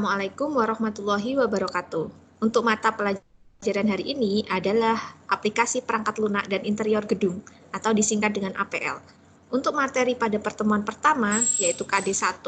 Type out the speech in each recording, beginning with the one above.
Assalamualaikum warahmatullahi wabarakatuh. Untuk mata pelajaran hari ini adalah aplikasi perangkat lunak dan interior gedung atau disingkat dengan APL. Untuk materi pada pertemuan pertama yaitu KD1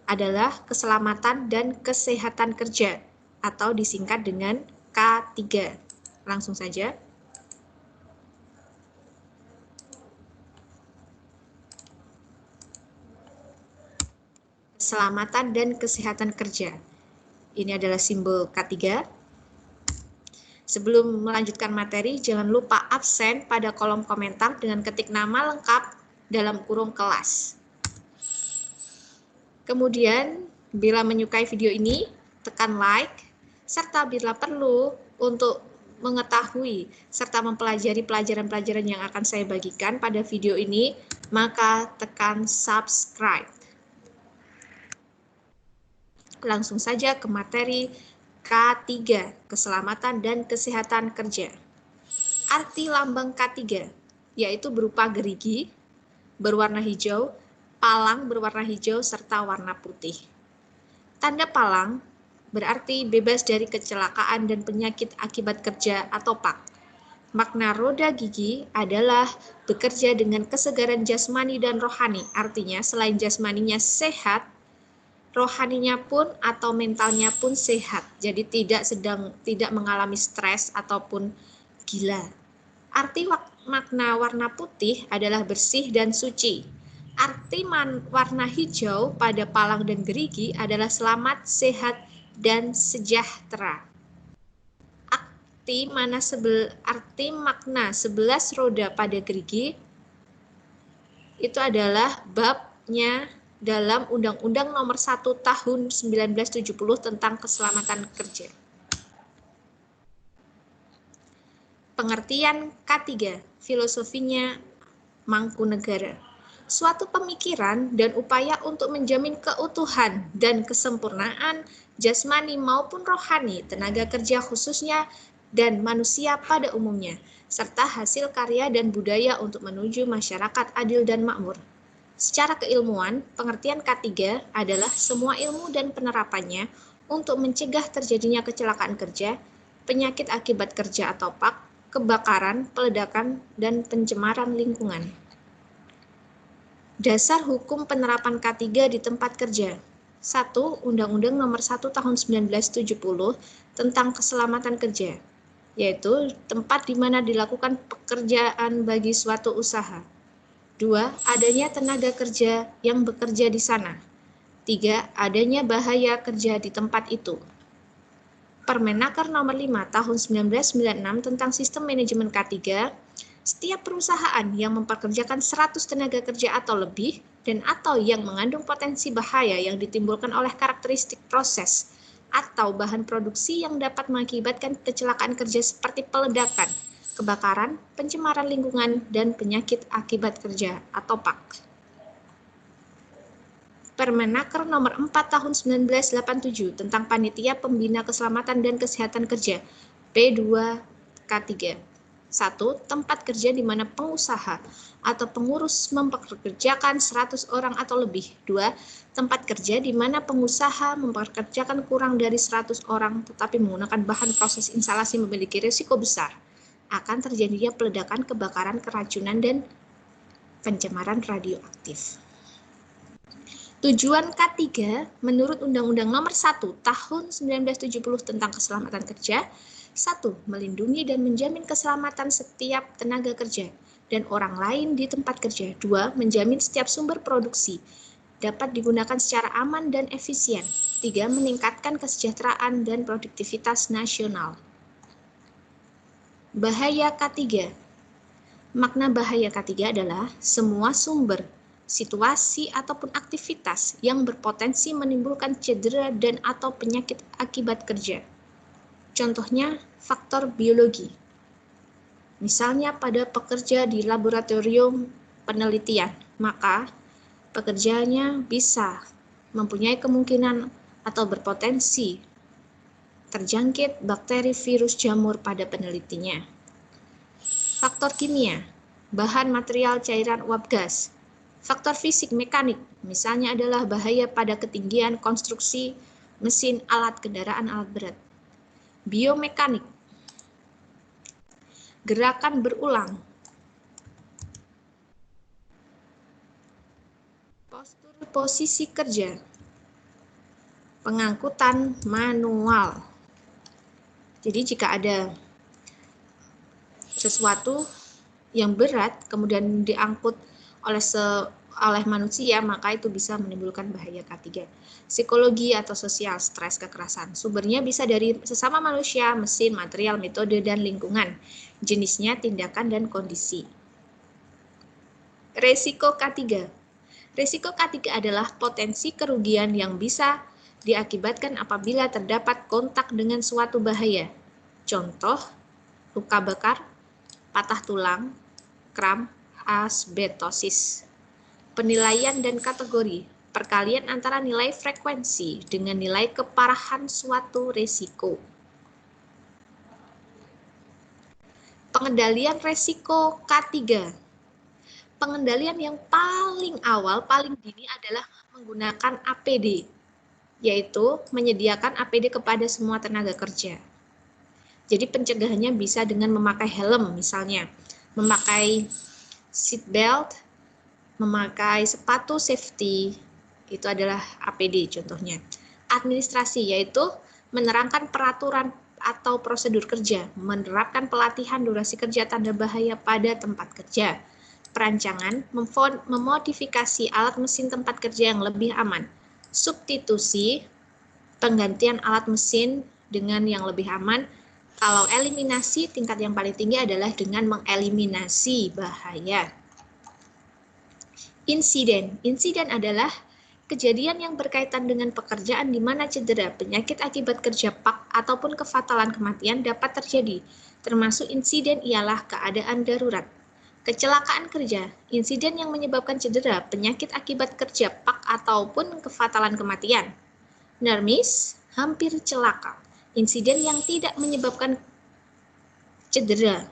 adalah keselamatan dan kesehatan kerja atau disingkat dengan K3. Langsung saja. Keselamatan dan kesehatan kerja. Ini adalah simbol K3. Sebelum melanjutkan materi, jangan lupa absen pada kolom komentar dengan ketik nama lengkap dalam kurung kelas. Kemudian, bila menyukai video ini, tekan like, serta bila perlu untuk mengetahui serta mempelajari pelajaran-pelajaran yang akan saya bagikan pada video ini, maka tekan subscribe. Langsung saja ke materi K3, keselamatan dan kesehatan kerja. Arti lambang K3, yaitu berupa gerigi, berwarna hijau, palang berwarna hijau, serta warna putih. Tanda palang berarti bebas dari kecelakaan dan penyakit akibat kerja atau PAK. Makna roda gigi adalah bekerja dengan kesegaran jasmani dan rohani, artinya selain jasmaninya sehat, rohaninya pun atau mentalnya pun sehat, jadi tidak mengalami stres ataupun gila. Arti makna warna putih adalah bersih dan suci. Arti warna hijau pada palang dan gerigi adalah selamat, sehat, dan sejahtera. Arti makna 11 roda pada gerigi itu adalah babnya dalam Undang-Undang Nomor 1 Tahun 1970 tentang Keselamatan Kerja. Pengertian K3, filosofinya Mangkunegara. Suatu pemikiran dan upaya untuk menjamin keutuhan dan kesempurnaan jasmani maupun rohani tenaga kerja khususnya dan manusia pada umumnya, serta hasil karya dan budaya untuk menuju masyarakat adil dan makmur. Secara keilmuan, pengertian K3 adalah semua ilmu dan penerapannya untuk mencegah terjadinya kecelakaan kerja, penyakit akibat kerja atau PAK, kebakaran, peledakan, dan pencemaran lingkungan. Dasar hukum penerapan K3 di tempat kerja. 1. Undang-Undang Nomor 1 Tahun 1970 tentang Keselamatan Kerja, yaitu tempat di mana dilakukan pekerjaan bagi suatu usaha. 2. Adanya tenaga kerja yang bekerja di sana. 3. Adanya bahaya kerja di tempat itu. Permenaker Nomor 5 Tahun 1996 tentang Sistem Manajemen K3, setiap perusahaan yang mempekerjakan 100 tenaga kerja atau lebih dan atau yang mengandung potensi bahaya yang ditimbulkan oleh karakteristik proses atau bahan produksi yang dapat mengakibatkan kecelakaan kerja seperti peledakan, kebakaran, pencemaran lingkungan, dan penyakit akibat kerja atau PAK. Permenaker Nomor 4 Tahun 1987 tentang Panitia Pembina Keselamatan dan Kesehatan Kerja, P2K3. 1. Tempat kerja di mana pengusaha atau pengurus mempekerjakan 100 orang atau lebih. 2. Tempat kerja di mana pengusaha mempekerjakan kurang dari 100 orang tetapi menggunakan bahan proses instalasi memiliki risiko besar akan terjadinya peledakan, kebakaran, keracunan, dan pencemaran radioaktif. Tujuan K3 menurut Undang-Undang Nomor 1 Tahun 1970 tentang Keselamatan Kerja. 1. Melindungi dan menjamin keselamatan setiap tenaga kerja dan orang lain di tempat kerja. 2. Menjamin setiap sumber produksi dapat digunakan secara aman dan efisien. 3. Meningkatkan kesejahteraan dan produktivitas nasional. Bahaya K3. Makna bahaya K3 adalah semua sumber, situasi ataupun aktivitas yang berpotensi menimbulkan cedera dan atau penyakit akibat kerja. Contohnya, faktor biologi. Misalnya pada pekerja di laboratorium penelitian, maka pekerjaannya bisa mempunyai kemungkinan atau berpotensi terjangkit bakteri, virus, jamur pada penelitinya. Faktor kimia, bahan, material, cairan, uap, gas. Faktor fisik mekanik, misalnya adalah bahaya pada ketinggian konstruksi, mesin, alat kendaraan, alat berat. Biomekanik, gerakan berulang. Postur posisi kerja, pengangkutan manual. Jadi jika ada sesuatu yang berat kemudian diangkut oleh manusia, maka itu bisa menimbulkan bahaya K3. Psikologi atau sosial, stres, kekerasan. Sumbernya bisa dari sesama manusia, mesin, material, metode, dan lingkungan. Jenisnya, tindakan, dan kondisi. Resiko K3. Resiko K3 adalah potensi kerugian yang bisa diakibatkan apabila terdapat kontak dengan suatu bahaya. Contoh, luka bakar, patah tulang, kram, asbestosis. Penilaian dan kategori, perkalian antara nilai frekuensi dengan nilai keparahan suatu resiko. Pengendalian resiko K3. Pengendalian yang paling awal, paling dini adalah menggunakan APD, yaitu menyediakan APD kepada semua tenaga kerja. Jadi pencegahannya bisa dengan memakai helm misalnya, memakai seat belt, memakai sepatu safety, itu adalah APD contohnya. Administrasi yaitu menerangkan peraturan atau prosedur kerja, menerapkan pelatihan durasi kerja tanda bahaya pada tempat kerja. Perancangan, memodifikasi alat mesin tempat kerja yang lebih aman. Substitusi, penggantian alat mesin dengan yang lebih aman. Kalau eliminasi, tingkat yang paling tinggi adalah dengan mengeliminasi bahaya. Insiden. Insiden adalah kejadian yang berkaitan dengan pekerjaan di mana cedera, penyakit akibat kerja pak, ataupun kefatalan kematian dapat terjadi. Termasuk insiden ialah keadaan darurat. Kecelakaan kerja, insiden yang menyebabkan cedera, penyakit akibat kerja pak, ataupun kefatalan kematian. Near miss, hampir celaka, insiden yang tidak menyebabkan cedera,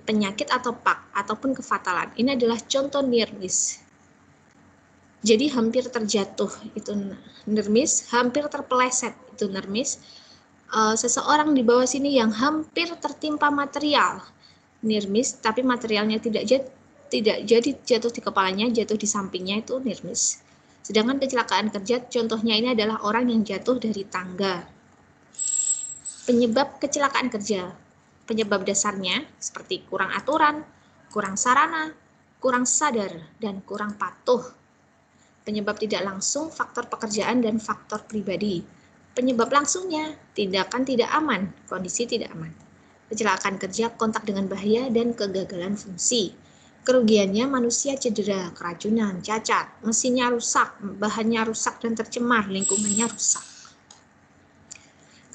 penyakit atau pak, ataupun kefatalan. Ini adalah contoh near miss. Jadi hampir terjatuh, itu near miss, hampir terpeleset, itu near miss. Seseorang di bawah sini yang hampir tertimpa material, near miss, tapi materialnya tidak jadi jatuh di kepalanya, jatuh di sampingnya, itu near miss. Sedangkan kecelakaan kerja, contohnya ini adalah orang yang jatuh dari tangga. Penyebab kecelakaan kerja, penyebab dasarnya seperti kurang aturan, kurang sarana, kurang sadar, dan kurang patuh. Penyebab tidak langsung, faktor pekerjaan dan faktor pribadi. Penyebab langsungnya, tindakan tidak aman, kondisi tidak aman. Kecelakaan kerja, kontak dengan bahaya, dan kegagalan fungsi. Kerugiannya manusia cedera, keracunan, cacat, mesinnya rusak, bahannya rusak dan tercemar, lingkungannya rusak.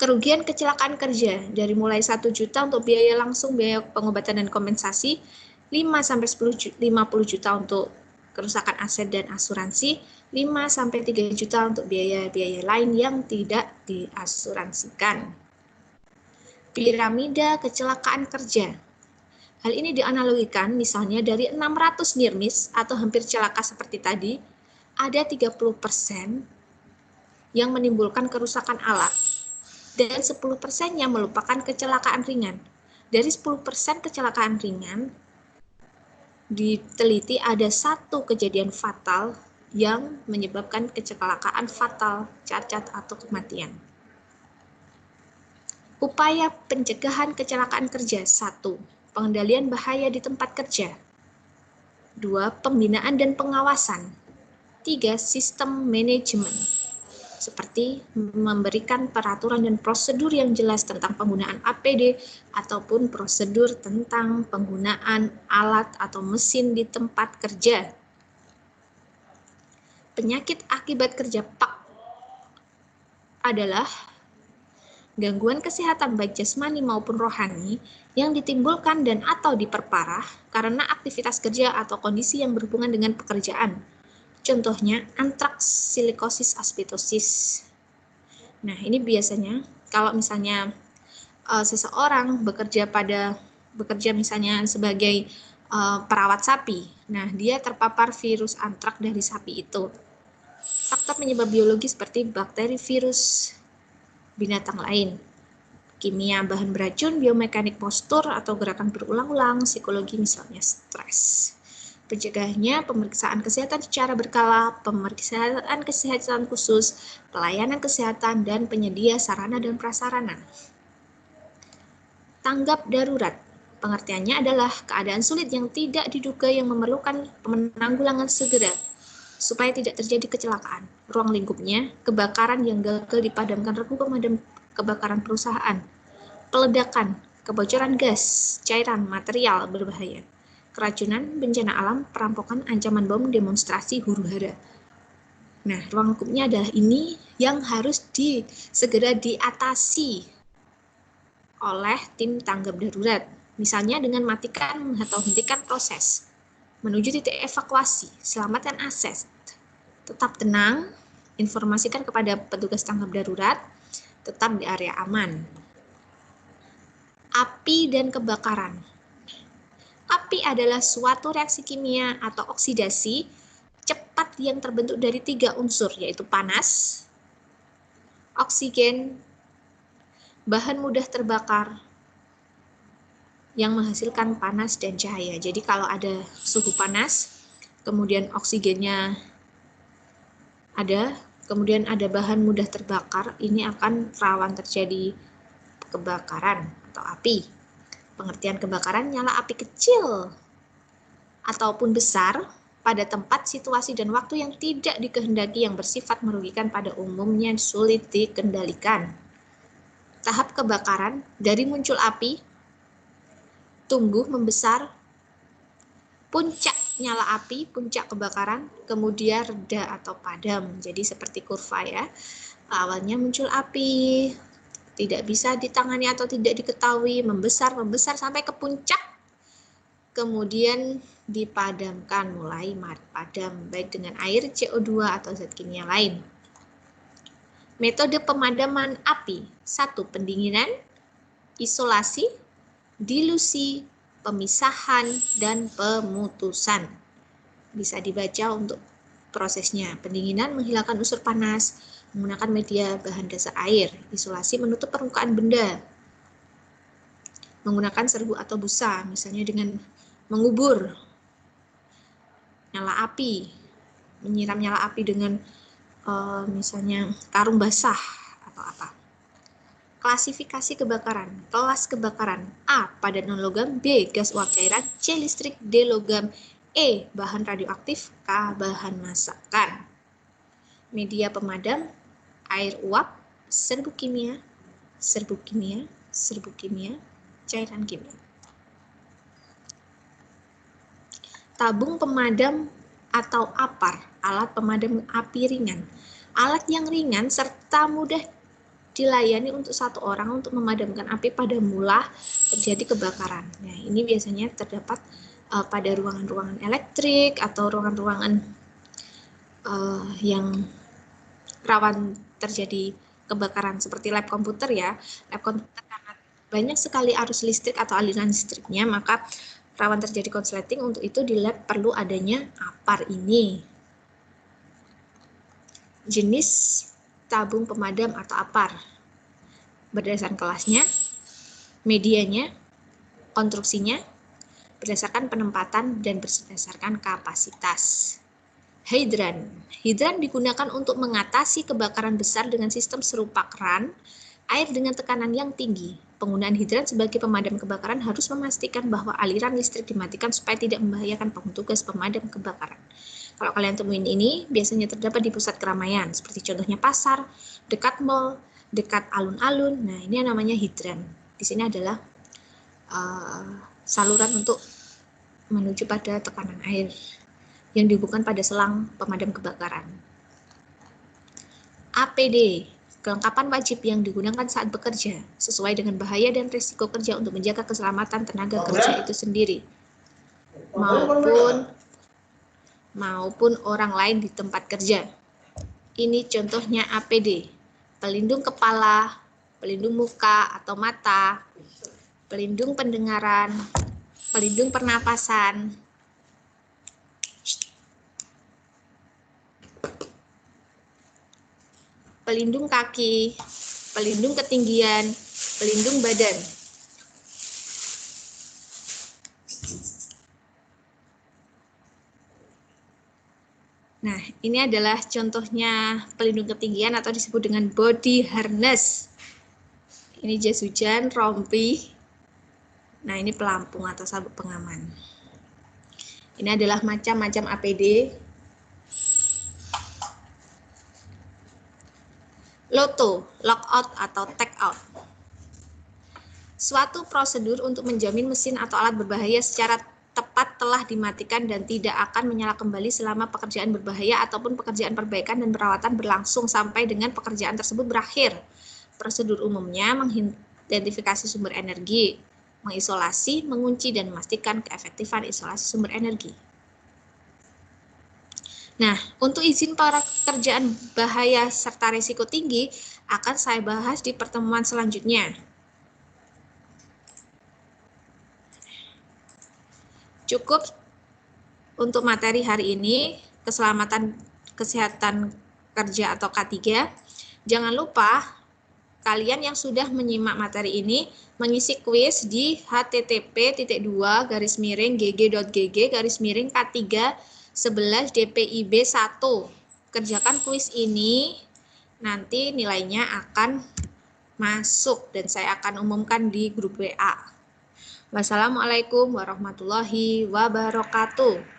Kerugian kecelakaan kerja dari mulai 1 juta untuk biaya langsung, biaya pengobatan dan kompensasi, 5-50 juta untuk kerusakan aset dan asuransi, 5-3 juta untuk biaya-biaya lain yang tidak diasuransikan. Piramida kecelakaan kerja. Hal ini dianalogikan misalnya dari 600 near miss atau hampir celaka seperti tadi, ada 30% yang menimbulkan kerusakan alat dan 10%-nya merupakan kecelakaan ringan. Dari 10% kecelakaan ringan, diteliti ada 1 kejadian fatal yang menyebabkan kecelakaan fatal, cacat, atau kematian. Upaya pencegahan kecelakaan kerja. 1. Pengendalian bahaya di tempat kerja. 2. Pembinaan dan pengawasan. 3. Sistem manajemen, seperti memberikan peraturan dan prosedur yang jelas tentang penggunaan APD ataupun prosedur tentang penggunaan alat atau mesin di tempat kerja. Penyakit akibat kerja pak adalah gangguan kesehatan baik jasmani maupun rohani yang ditimbulkan dan atau diperparah karena aktivitas kerja atau kondisi yang berhubungan dengan pekerjaan. Contohnya antraks, silikosis, asbestosis. Nah, ini biasanya kalau misalnya seseorang bekerja misalnya sebagai perawat sapi. Nah, dia terpapar virus antrak dari sapi itu. Faktor penyebab biologi seperti bakteri, virus, binatang lain. Kimia bahan beracun, biomekanik postur atau gerakan berulang-ulang, psikologi misalnya stres. Pencegahannya pemeriksaan kesehatan secara berkala, pemeriksaan kesehatan khusus, pelayanan kesehatan, dan penyedia sarana dan prasarana. Tanggap darurat. Pengertiannya adalah keadaan sulit yang tidak diduga yang memerlukan penanggulangan segera supaya tidak terjadi kecelakaan. Ruang lingkupnya, kebakaran yang gagal dipadamkan regu pemadam kebakaran perusahaan, peledakan, kebocoran gas, cairan, material berbahaya, keracunan, bencana alam, perampokan, ancaman bom, demonstrasi, huru-hara. Nah, ruang lingkupnya adalah ini yang harus segera diatasi oleh tim tanggap darurat. Misalnya dengan matikan atau hentikan proses, menuju titik evakuasi, selamatkan aset, tetap tenang, informasikan kepada petugas tanggap darurat, tetap di area aman. Api dan kebakaran. Api adalah suatu reaksi kimia atau oksidasi cepat yang terbentuk dari 3 unsur, yaitu panas, oksigen, bahan mudah terbakar, yang menghasilkan panas dan cahaya. Jadi kalau ada suhu panas, kemudian oksigennya ada, kemudian ada bahan mudah terbakar, ini akan rawan terjadi kebakaran atau api. Pengertian kebakaran, nyala api kecil ataupun besar pada tempat, situasi, dan waktu yang tidak dikehendaki yang bersifat merugikan pada umumnya sulit dikendalikan. Tahap kebakaran, dari muncul api, tumbuh membesar, puncak nyala api, puncak kebakaran, kemudian reda atau padam. Jadi seperti kurva ya. Awalnya muncul api, tidak bisa ditangani atau tidak diketahui, membesar sampai ke puncak, kemudian dipadamkan, mulai padam baik dengan air, CO2 atau zat kimia lain. Metode pemadaman api: 1. Pendinginan, isolasi, dilusi, pemisahan, dan pemutusan. Bisa dibaca untuk prosesnya. Pendinginan menghilangkan unsur panas menggunakan media bahan dasar air. Isolasi menutup permukaan benda menggunakan serbuk atau busa, misalnya dengan mengubur nyala api, menyiram nyala api dengan misalnya karung basah atau apa. Klasifikasi kebakaran. Kelas kebakaran: A. Padat non-logam, B. Gas uap cairan, C. Listrik, D. Logam, E. Bahan radioaktif, K. Bahan masakan. Media pemadam: air uap, serbuk kimia, cairan kimia. Tabung pemadam atau APAR, alat pemadam api ringan. Alat yang ringan serta mudah dilayani untuk satu orang untuk memadamkan api pada mula terjadi kebakaran. Nah, ini biasanya terdapat pada ruangan-ruangan elektrik atau ruangan-ruangan yang rawan terjadi kebakaran seperti lab komputer ya. Lab komputer karena banyak sekali arus listrik atau aliran listriknya, maka rawan terjadi konsleting. Untuk itu di lab perlu adanya APAR ini. Jenis tabung pemadam atau APAR berdasarkan kelasnya, medianya, konstruksinya, berdasarkan penempatan, dan berdasarkan kapasitas. Hidran. Hidran digunakan untuk mengatasi kebakaran besar dengan sistem serupa keran air dengan tekanan yang tinggi. Penggunaan hidran sebagai pemadam kebakaran harus memastikan bahwa aliran listrik dimatikan supaya tidak membahayakan petugas pemadam kebakaran. Kalau kalian temuin ini, biasanya terdapat di pusat keramaian, seperti contohnya pasar, dekat mall, dekat alun-alun. Nah, ini yang namanya hidran. Di sini adalah saluran untuk menuju pada tekanan air yang dihubungkan pada selang pemadam kebakaran. APD, kelengkapan wajib yang digunakan saat bekerja, sesuai dengan bahaya dan risiko kerja untuk menjaga keselamatan tenaga kerja itu sendiri, maupun orang lain di tempat kerja. Ini contohnya APD, pelindung kepala, pelindung muka atau mata, pelindung pendengaran, pelindung pernapasan, pelindung kaki, pelindung ketinggian, pelindung badan. Nah, ini adalah contohnya pelindung ketinggian atau disebut dengan body harness. Ini jas hujan, rompi. Nah, ini pelampung atau sabuk pengaman. Ini adalah macam-macam APD. LOTO, lockout atau take out. Suatu prosedur untuk menjamin mesin atau alat berbahaya secara tepat telah dimatikan dan tidak akan menyala kembali selama pekerjaan berbahaya ataupun pekerjaan perbaikan dan perawatan berlangsung sampai dengan pekerjaan tersebut berakhir. Prosedur umumnya mengidentifikasi sumber energi, mengisolasi, mengunci, dan memastikan keefektifan isolasi sumber energi. Nah, untuk izin pekerjaan bahaya serta risiko tinggi akan saya bahas di pertemuan selanjutnya. Cukup untuk materi hari ini, keselamatan kesehatan kerja atau K3. Jangan lupa kalian yang sudah menyimak materi ini mengisi kuis di http://gg.gg/K3-11-DPIB1. Kerjakan kuis ini, nanti nilainya akan masuk dan saya akan umumkan di grup WA. Wassalamualaikum warahmatullahi wabarakatuh.